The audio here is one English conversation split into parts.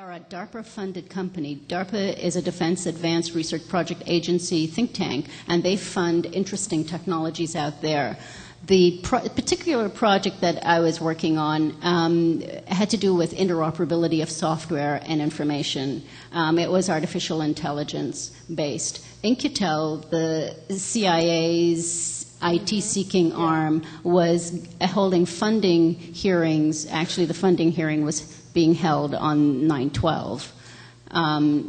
are a DARPA-funded company. DARPA is a Defense Advanced Research Project Agency think tank, and they fund interesting technologies out there. The particular project that I was working on had to do with interoperability of software and information. It was artificial intelligence based. In-Q-Tel, the CIA's IT-seeking arm, was holding funding hearings. Actually, the funding hearing was being held on 9/12.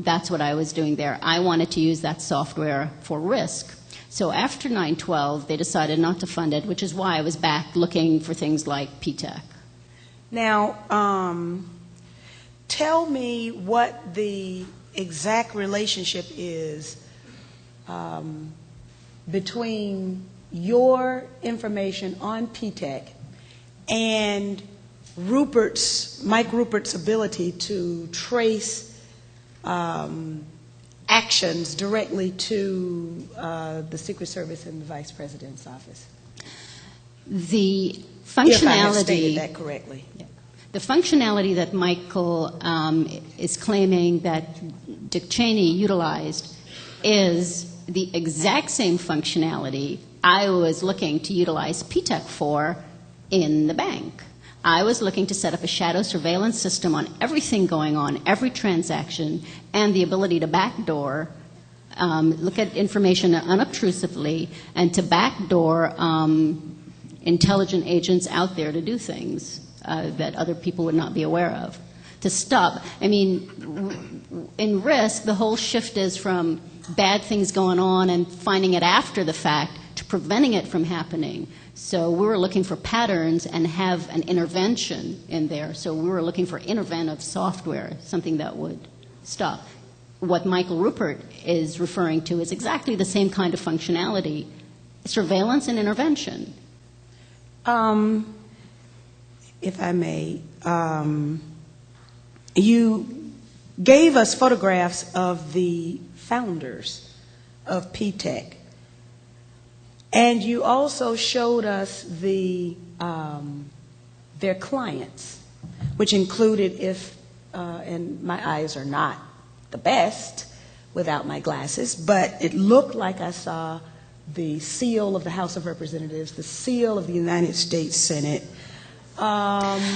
That's what I was doing there. I wanted to use that software for risk. So after 9/12, they decided not to fund it, which is why I was back looking for things like PTEC. Now, tell me what the exact relationship is between your information on PTEC and Mike Rupert's ability to trace actions directly to the Secret Service and the Vice President's office. The functionality, if I have stated that correctly. Yeah. The functionality that Michael is claiming that Dick Cheney utilized is the exact same functionality I was looking to utilize PTEC for in the bank. I was looking to set up a shadow surveillance system on everything going on, every transaction, and the ability to backdoor, look at information unobtrusively, and to backdoor intelligent agents out there to do things that other people would not be aware of. To stop, I mean, in risk, the whole shift is from bad things going on and finding it after the fact to preventing it from happening. So we were looking for patterns and have an intervention in there. So we were looking for interventive software, something that would stop. What Michael Rupert is referring to is exactly the same kind of functionality, surveillance and intervention. If I may, you gave us photographs of the founders of PTEC. And you also showed us their clients, which included, and my eyes are not the best without my glasses, but it looked like I saw the seal of the House of Representatives, the seal of the United States Senate. The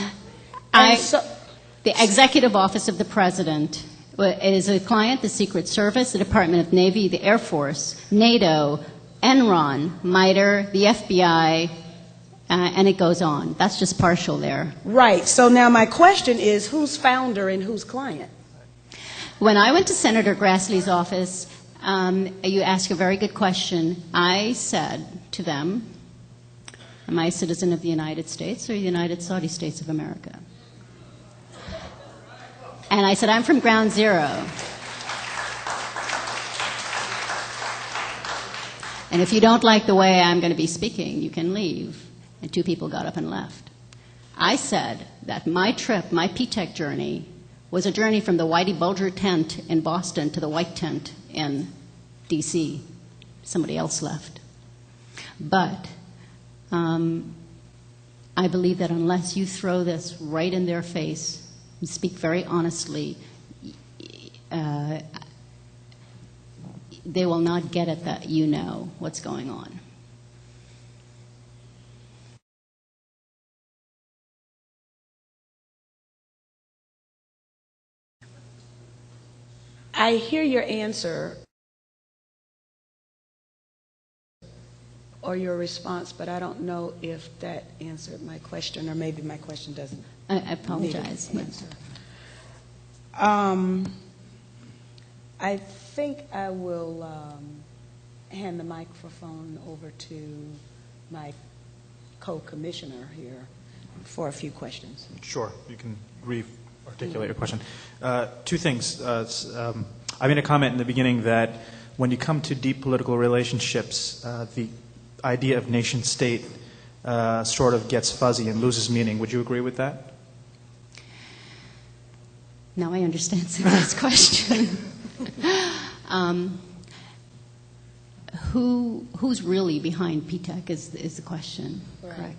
Executive Office of the President is a client, the Secret Service, the Department of Navy, the Air Force, NATO, Enron, MITRE, the FBI, and it goes on. That's just partial there. Right. So now my question is, who's founder and who's client? When I went to Senator Grassley's office, you asked a very good question. I said to them, am I a citizen of the United States or the United Saudi States of America? And I said, I'm from Ground Zero. And if you don't like the way I'm going to be speaking, you can leave. And two people got up and left. I said that my trip, my PTEC journey, was a journey from the Whitey Bulger tent in Boston to the white tent in D.C. Somebody else left. But I believe that unless you throw this right in their face and speak very honestly, they will not get it that you know what's going on. I hear your answer or your response, but I don't know if that answered my question, or maybe my question doesn't. I apologize. I think I will hand the microphone over to my co-commissioner here for a few questions. Sure, you can re-articulate your question. Two things. I made a comment in the beginning that when you come to deep political relationships, the idea of nation-state sort of gets fuzzy and loses meaning. Would you agree with that? Now I understand Cynthia's question. Who's really behind PTEC is the question. Correct.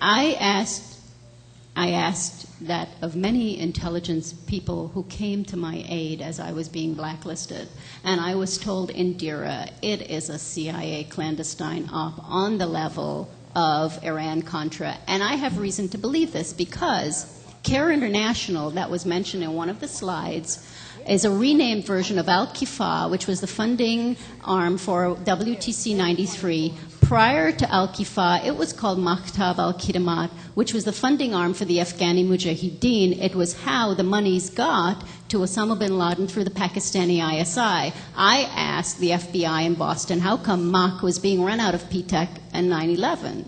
I I asked that of many intelligence people who came to my aid as I was being blacklisted, and I was told, Indira, it is a CIA clandestine op on the level of Iran-Contra. And I have reason to believe this because CARE International, that was mentioned in one of the slides, is a renamed version of Al-Kifa, which was the funding arm for WTC 93. Prior to Al-Kifa, it was called Maktab al-Khidmat, which was the funding arm for the Afghani Mujahideen. It was how the monies got to Osama bin Laden through the Pakistani ISI. I asked the FBI in Boston, how come MAK was being run out of PTEC and 9/11?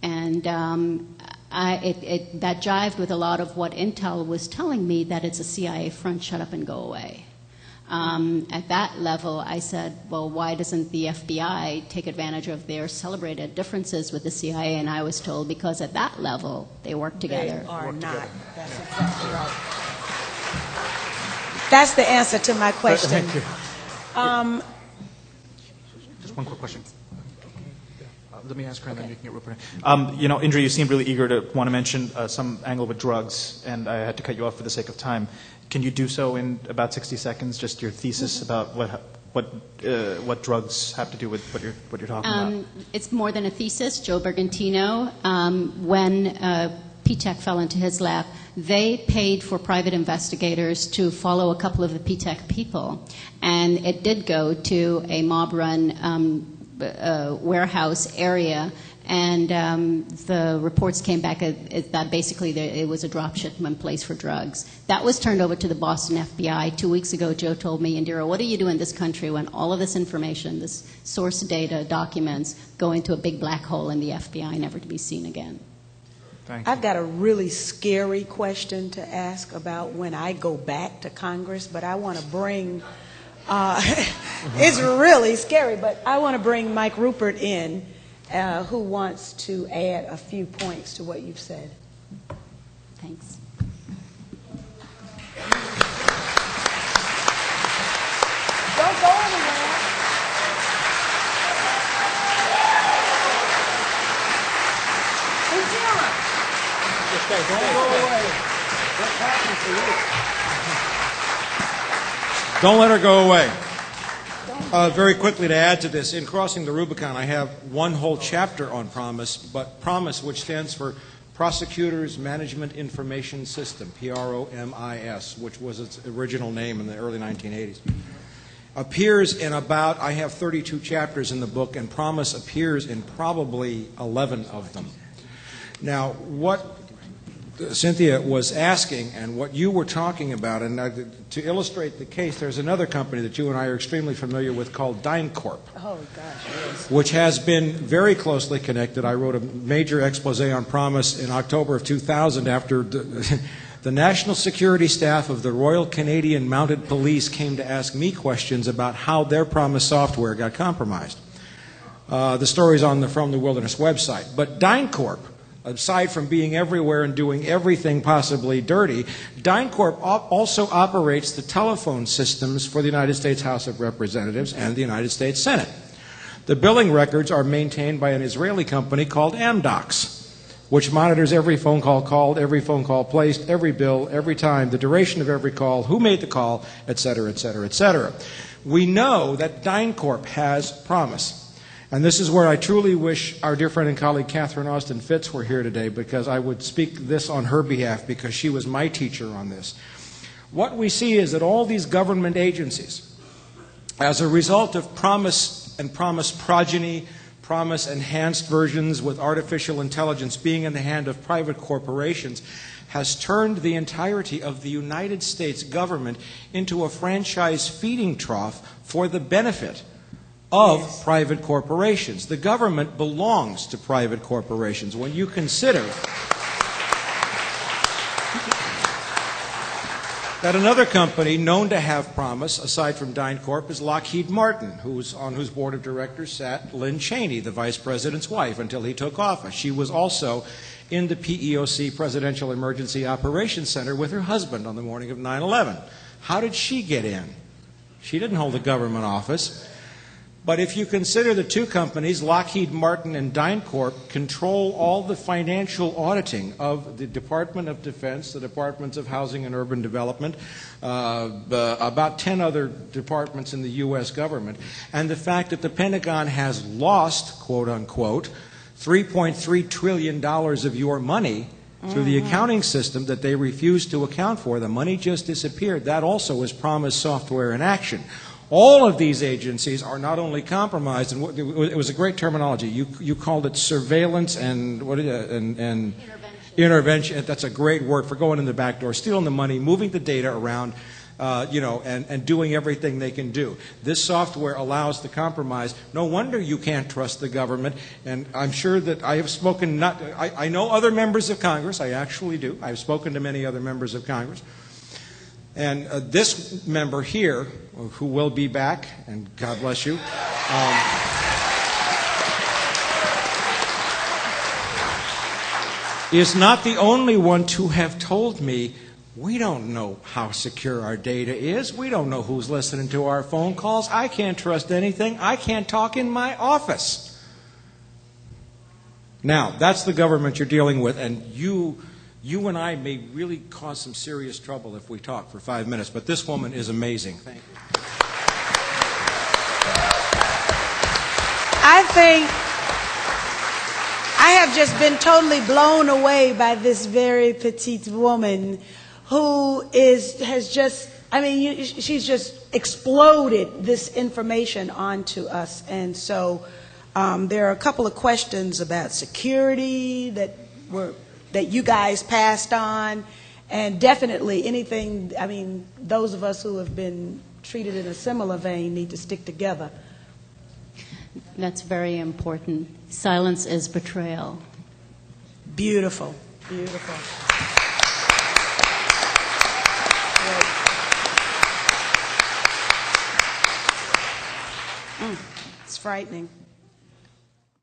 And that jived with a lot of what Intel was telling me, that it's a CIA front, shut up and go away. At that level, I said, well, why doesn't the FBI take advantage of their celebrated differences with the CIA? And I was told, because at that level, they work together. They are not. That's exactly right. That's the answer to my question. Thank you. Just one quick question. Let me ask her, and then you can get real quick. Indra, you seemed really eager to want to mention some angle with drugs, and I had to cut you off for the sake of time. Can you do so in about 60 seconds? Just your thesis about what drugs have to do with what you're talking about. It's more than a thesis. Joe Bergantino, when PTEC fell into his lap, they paid for private investigators to follow a couple of the PTEC people, and it did go to a mob-run warehouse area, and the reports came back that basically it was a drop shipment place for drugs. That was turned over to the Boston FBI. 2 weeks ago, Joe told me, Indira, what do you do in this country when all of this information, this source data, documents, go into a big black hole in the FBI, never to be seen again? Thank you. I've got a really scary question to ask about when I go back to Congress, but I want to bring it's really scary, but I want to bring Mike Rupert in, who wants to add a few points to what you've said. Thanks. Don't go anywhere. Don't go away. What's happening for you? Don't let her go away. Very quickly to add to this, in Crossing the Rubicon, I have one whole chapter on PROMIS, but PROMIS, which stands for Prosecutors Management Information System, PROMIS, which was its original name in the early 1980s, appears in about, I have 32 chapters in the book, and PROMIS appears in probably 11 of them. Now, what Cynthia was asking and what you were talking about, and to illustrate the case, there's another company that you and I are extremely familiar with called DynCorp. Oh, gosh, yes. Which has been very closely connected. I wrote a major expose on PROMIS in October of 2000 after the National Security Staff of the Royal Canadian Mounted Police came to ask me questions about how their PROMIS software got compromised. The story's on the From the Wilderness website. But DynCorp, aside from being everywhere and doing everything possibly dirty, DynCorp also operates the telephone systems for the United States House of Representatives and the United States Senate. The billing records are maintained by an Israeli company called Amdocs, which monitors every phone call called, every phone call placed, every bill, every time, the duration of every call, who made the call, et cetera, et cetera, et cetera. We know that DynCorp has PROMIS. And this is where I truly wish our dear friend and colleague Catherine Austin Fitts were here today, because I would speak this on her behalf, because she was my teacher on this. What we see is that all these government agencies, as a result of PROMIS and PROMIS progeny, PROMIS enhanced versions with artificial intelligence being in the hand of private corporations, has turned the entirety of the United States government into a franchise feeding trough for the benefit of private corporations. The government belongs to private corporations. When you consider that another company known to have PROMIS, aside from DynCorp, is Lockheed Martin, on whose board of directors sat Lynn Cheney, the vice president's wife, until he took office. She was also in the PEOC Presidential Emergency Operations Center with her husband on the morning of 9/11. How did she get in? She didn't hold a government office. But if you consider the two companies, Lockheed Martin and DynCorp, control all the financial auditing of the Department of Defense, the Departments of Housing and Urban Development, about 10 other departments in the U.S. government, and the fact that the Pentagon has lost, quote unquote, $3.3 trillion of your money through the accounting system that they refuse to account for. The money just disappeared. That also is promised software in action. All of these agencies are not only compromised, and it was a great terminology. You called it surveillance and intervention. That's a great word for going in the back door, stealing the money, moving the data around, and doing everything they can do. This software allows the compromise. No wonder you can't trust the government. And I'm sure that I have spoken. I know other members of Congress. I actually do. I've spoken to many other members of Congress. And this member here, who will be back, and God bless you, is not the only one to have told me, we don't know how secure our data is. We don't know who's listening to our phone calls. I can't trust anything. I can't talk in my office. Now, that's the government you're dealing with, and you and I may really cause some serious trouble if we talk for 5 minutes, but this woman is amazing. Thank you. I think I have just been totally blown away by this very petite woman who has just, she's just exploded this information onto us. And so there are a couple of questions about security that you guys passed on, and definitely anything, those of us who have been treated in a similar vein need to stick together. That's very important. Silence is betrayal. Beautiful, beautiful. It's frightening.